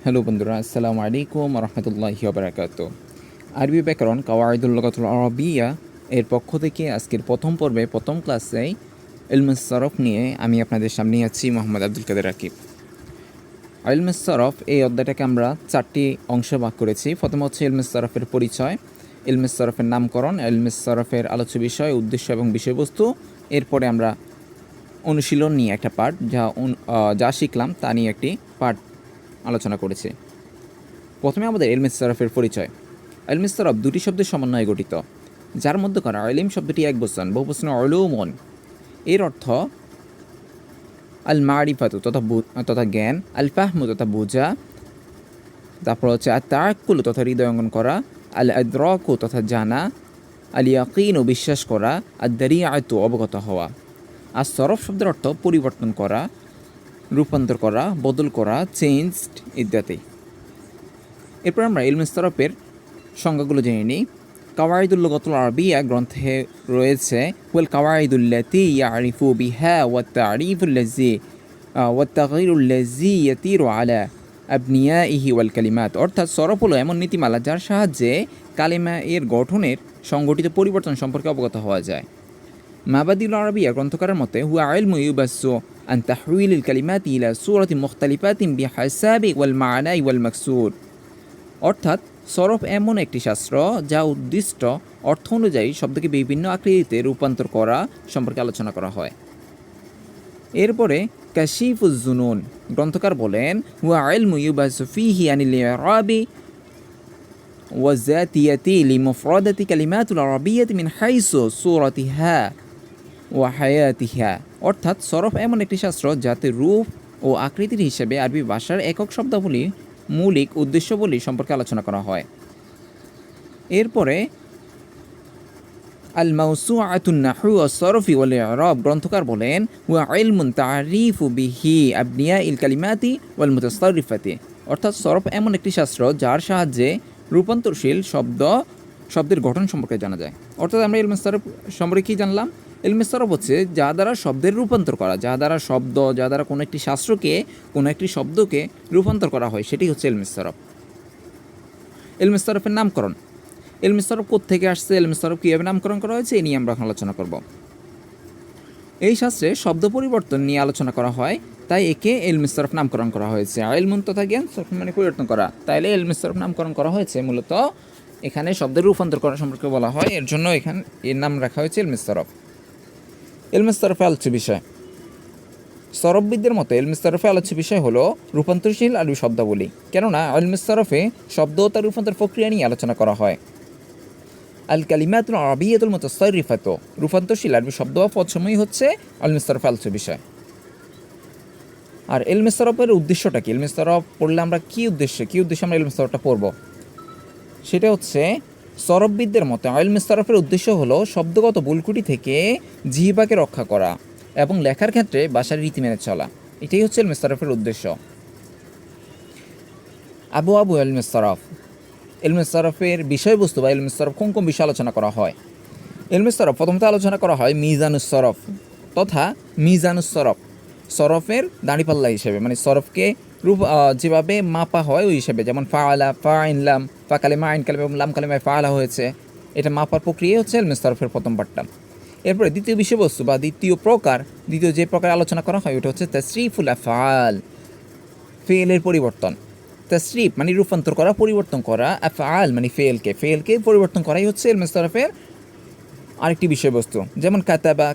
Hello বন্ধুরা, আসসালামু আলাইকুম রহমতুল্লাহি ওয়া আরবি ব্যাকরণ কাওয়াইদুল লুগাতুল আরাবিয়া এর পক্ষ থেকে আজকের প্রথম পর্বে প্রথম ক্লাসে ইলমুস সরফ নিয়ে আমি আপনাদের সামনে আছি মোহাম্মদ আব্দুল কাদের রাকিব। ইলমুস সরফ এই অধ্যায়টাকে আমরা 4টি অংশে ভাগ করেছি। প্রথম হচ্ছে ইলমুস সরফের পরিচয়, ইলমুস সরফের নামকরণ, ইলমুস সরফের আলোচ্য বিষয়, উদ্দেশ্য এবং বিষয়বস্তু। এরপরে আমরা অনুশীলন নিয়ে একটা পার্ট যা শিখলাম তা নিয়ে একটি পার্ট আলোচনা করেছি। প্রথমে আমাদের ইলমে সরফের পরিচয়। ইলমে সরফ দুটি শব্দের সমন্বয়ে গঠিত, যার মধ্যে করা ইলম শব্দটি এক বচন, বহু বচন উলুমুন। এর অর্থ আল মারিফাতু তথা জ্ঞান, আল ফাহমু তথা বোঝা, তারপর হচ্ছে আত তাআক্কুলু তথা হৃদয়ঙ্গন করা, আল আদরাকু তথা জানা, আল ইয়াকিনু বিশ্বাস করা, আদ দারিআতু অবগত হওয়া। আর সরফ শব্দের অর্থ পরিবর্তন করা, রূপান্তর করা, বদল করা, চেঞ্জড ইত্যাদি। এরপর আমরা ইলমে সরফের সংজ্ঞাগুলো জেনে নিই। কাওয়াইদুল লুগাতুল আরাবিয়া গ্রন্থে রয়েছে ওয়াল কাওয়াইদুল্লাতি ইয়ারিফু বিহা ওয়াত তারিফুল্লাজি ওয়াত তাগয়িরুল্লাজি ইয়াতিরু আলা আবনিয়াইহি ওয়াল কালিমাত। অর্থাৎ সরফ হলো এমন নীতিমালা যার সাহায্যে কালিমা এর গঠনের সংগঠিত পরিবর্তন সম্পর্কে অবগত হওয়া যায়। মাবাদিউল আরাবিয়া গ্রন্থকারের মতে হুয়া ইলমু ইউবাসসু আন তাহউইলিল কালিমাতি ইলা সূরাতিন মুখতালিফাতিন বিহাসাবি ওয়াল মা'নাই ওয়াল মাকসুদ। অর্থাৎ সরফ এমন একটি শাস্ত্র যা উদ্দিষ্ট অর্থ অনুযায়ী শব্দকে বিভিন্ন আকৃতিতে রূপান্তর করা সম্পর্কে আলোচনা করা হয়। এরপরে কাশিফুজ জুনুন গ্রন্থকার বলেন হুয়া ইলমু ইউবাসু ফীহি আনিল ইরাবি ওয়া যাতিয়াতি লিমুফরাদাতি কালিমাতুল আরাবিyyati মিন হাইসু সূরাতিহা ওয়া হায়াতিহা। অর্থাৎ সরফ এমন একটি শাস্ত্র যাতে রূপ ও আকৃতির হিসেবে আরবি ভাষার একক শব্দাবলী, মৌলিক উদ্দেশ্যবলী সম্পর্কে আলোচনা করা হয়। এরপরে আল মাওসুআতুন নাহু ওয়াস সরফি ওয়াল ইরাব গ্রন্থকার বলেন ওয়া ইলমুন তারিফু বিহি আবনিয়াইল কালিমাতি ওয়াল মুতাসাররিফাতি। অর্থাৎ সরফ এমন একটি শাস্ত্র যার সাহায্যে রূপান্তরশীল শব্দের গঠন সম্পর্কে জানা যায়। অর্থাৎ আমরা ইলমে সরফ সম্পর্কে কী জানলাম? ইলমে সরফ হচ্ছে যা দ্বারা শব্দের রূপান্তর করা, যা দ্বারা কোনো একটি শাস্ত্রকে, কোনো একটি শব্দকে রূপান্তর করা হয়, সেটি হচ্ছে ইলমে সরফ। ইলমে সরফের নামকরণ। ইলমে সরফ কোত্থেকে আসছে, ইলমে সরফ কীভাবে নামকরণ করা হয়েছে, এই নিয়ে আমরা আলোচনা করব। এই শাস্ত্রে শব্দ পরিবর্তন নিয়ে আলোচনা করা হয়, তাই একে ইলমে সরফ নামকরণ করা হয়েছে। ইলমুন তথা জ্ঞান, সরফ মানে পরিবর্তন করা, তাইলে ইলমে সরফ নামকরণ করা হয়েছে। মূলত এখানে শব্দের রূপান্তর করা সম্পর্কে বলা হয়, এর জন্য এর নাম রাখা হয়েছে ইলমে সরফ। ইলমে সরফে আলোচ্য বিষয়। সরফবিদদের মতে ইলমে সরফে আলোচ্য বিষয় হলো রূপান্তরশীল আরবি শব্দাবলী, কেননা ইলমে সরফে শব্দ ও তার রূপান্তর প্রক্রিয়া নিয়ে আলোচনা করা হয়। আল কালিমাতুল আরাবিয়্যাতুল মুতাসাররিফাতু রূপান্তরশীল আরবি শব্দ বা পদসমূহই হচ্ছে ইলমে সরফে আলোচ্য বিষয়। আর ইলমে সরফের উদ্দেশ্যটা কি? ইলমে সরফ পড়লে আমরা কী উদ্দেশ্যে আমরা ইলমে সরফটা পড়ব, সেটা হচ্ছে সরফবিদদের মতে ইলমে সরফের উদ্দেশ্য হলো শব্দগত ভুলকুটি থেকে জিহ্বাকে রক্ষা করা এবং লেখার ক্ষেত্রে ভাষার রীতি মেনে চলা। এটাই হচ্ছে ইলমে সরফের উদ্দেশ্য। আবু ইলমে সরফ। ইলমে সরফের বিষয়বস্তু বা ইলমে সরফ কোন কোন বিষয় আলোচনা করা হয়? ইলমে সরফ প্রথমত আলোচনা করা হয় মিজানুস সরফ তথা মিজানুস সরফ, সরফের দাঁড়িপাল্লা হিসেবে, মানে সরফকে যেভাবে মাপা হয় ওই হিসেবে, যেমন ফাআলা, ফাইন, লাম, ফা কালেমা, আইন কালেমা এবং লাম কালেমায় ফাআলা হয়েছে, এটা মাপার প্রক্রিয়া হচ্ছে ইলমে সরফের প্রথম পার্টটা। এরপরে দ্বিতীয় বিষয়বস্তু বা দ্বিতীয় যে প্রকার আলোচনা করা হয় ওটা হচ্ছে তাসরিফুল আফআল, ফেলের পরিবর্তন। তাসরিফ মানে রূপান্তর করা, পরিবর্তন করা, আফআল মানে ফেলকে পরিবর্তন করাই হচ্ছে ইলমে সরফের আরেকটি বিষয়বস্তু। যেমন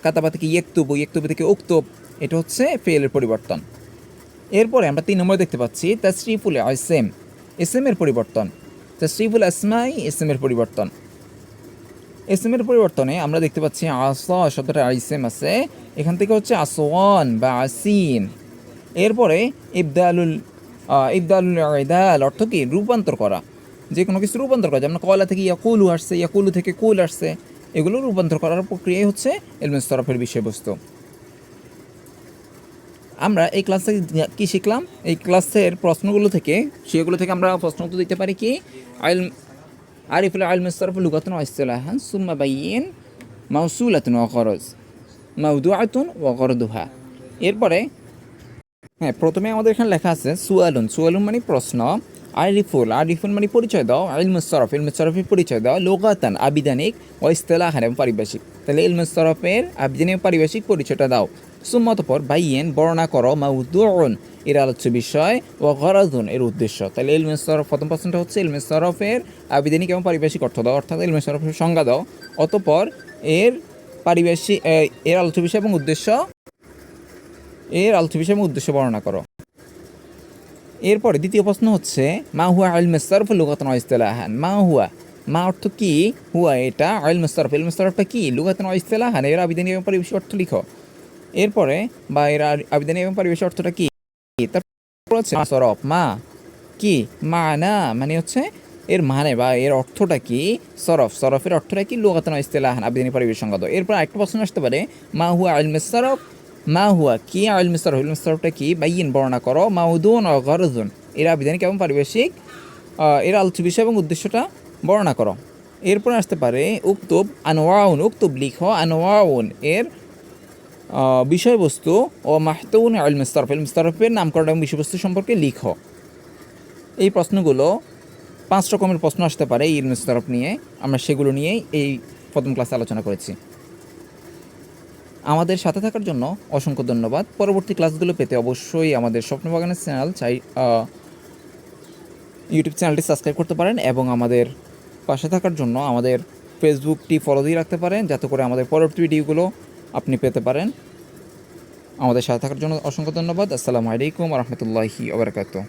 কাতাবা থেকে ইয়েকতুবু থেকে উক্তুব, এটা হচ্ছে ফেলের পরিবর্তন। এরপরে আমরা 3 নম্বরে দেখতে পাচ্ছি তাসরিফুল ইসম, ইসমের পরিবর্তন। তাসরিফুল আসমাই, ইসমের পরিবর্তন। ইসমের পরিবর্তনে আমরা দেখতে পাচ্ছি আসা শব্দটা ইসম আছে, এখান থেকে হচ্ছে আসওয়ান বা আসিন। এরপরে ইবদালুল ইদাল অর্থ কি? রূপান্তর করা, যে কোনো কিছু রূপান্তর করা, যেমন কলা থেকে ইয়াকুলু আসছে, ইয়াকুলু থেকে কুল আসছে, এগুলো রূপান্তর করার প্রক্রিয়াই হচ্ছে ইলমে সরফের বিষয়বস্তু। আমরা এই ক্লাসে কি শিখলাম? এই ক্লাসের সেগুলো থেকে আমরা প্রশ্ন উত্তর দিতে পারি কি? আরিফুল ইলমে সরফ লুগাতুন ওয়া ইসতিলাহান সুম্মা বাইয়িন মাওসুলাতুন ওয়া গরজ মাওদুআতুন ওয়া গরদুহা। এরপরে হ্যাঁ, প্রথমে আমাদের এখানে লেখা আছে সুয়ালুন। সুয়ালুন মানে প্রশ্ন। আরিফুল মানে পরিচয় দাও। ইলমুস সরফ, ইলমুস সরফের পরিচয় দাও। লুগাতান আবিধানিক ও ইসতিলাহান এবং পারিভাষিক। তাহলে ইলমুস সরফের আবিধানিক পারিভাষিক পরিচয়টা দাও। সুম্মা অতঃপর বাইয়েন বর্ণনা করো মাউদুউন এর আলোচ্য বিষয় ও গরাজুন এর উদ্দেশ্য। তাহলে ইলমুস সরফ প্রথম প্রশ্নটা হচ্ছে ইলমুস সরফের আবিধানিক এবং পারিভাষিক অর্থ দাও, অর্থাৎ ইলমুস সরফের সংজ্ঞা দাও। অতঃপর এর পারিভাষিক এর আলোচ্য বিষয় এবং উদ্দেশ্য বর্ণনা করো। এরপরে দ্বিতীয় প্রশ্ন হচ্ছে মা হুয়া ইলমুস সরফ লুগাতান ওয়া ইসতিলাহান। মা হুয়া, মা অর্থ কি, হুয়া এটা, ইলমুস সরফ, ইলমুস সরফটা কি, লুগাতান ওয়া ইসতিলাহান এর আবিধানিক এবং পারিভাষিক অর্থ লিখো। এরপরে বা এর আবিধানিক এবং পারিভাষিক অর্থটা কি, তারপর হচ্ছে সরফ, মা কি, মানা মানে হচ্ছে এর মানে বা এর অর্থটা কি, সরফের অর্থটা কি, লুগাতান ওয়া ইসতিলাহান আবিধানিক পারিভাষিক সংজ্ঞা দাও। এরপর আরেকটা প্রশ্ন আসতে পারে মা হুয়া ইলমুস সরফ, মা হুয়া কি, ইলমুস সরফ, ইলমুস সরফটা কি, বাইয়িন বর্ণনা করো, মাউদুন ও গরজুন এর আবিধানিক এবং পারিভাষিক এর আলোচ্য বিষয় এবং উদ্দেশ্যটা বর্ণনা করো। এরপর আসতে পারে উক্তুব আনওয়াউন, উক্তুব লিখো, আনওয়াউন এর বিষয়বস্তু ও মাহতুন ইলমুস সরফ, ইলমুস সরফের নামকরণ এবং বিষয়বস্তু সম্পর্কে লিখো। এই প্রশ্নগুলো 5 রকমের প্রশ্ন আসতে পারে এই ইলমুস সরফ নিয়ে। আমরা সেগুলো নিয়েই এই প্রথম ক্লাসে আলোচনা করেছি। আমাদের সাথে থাকার জন্য অসংখ্য ধন্যবাদ। পরবর্তী ক্লাসগুলো পেতে অবশ্যই আমাদের স্বপ্নবাগানের ইউটিউব চ্যানেলটি সাবস্ক্রাইব করতে পারেন এবং আমাদের পাশে থাকার জন্য আমাদের ফেসবুকটি ফলো দিয়ে রাখতে পারেন, যাতে করে আমাদের পরবর্তী ভিডিওগুলো আপনি পেতে পারেন। আমাদের সাথে থাকার জন্য অসংখ্য ধন্যবাদ। আসসালামু আলাইকুম ওয়া রাহমাতুল্লাহি ওয়া বারাকাতুহু।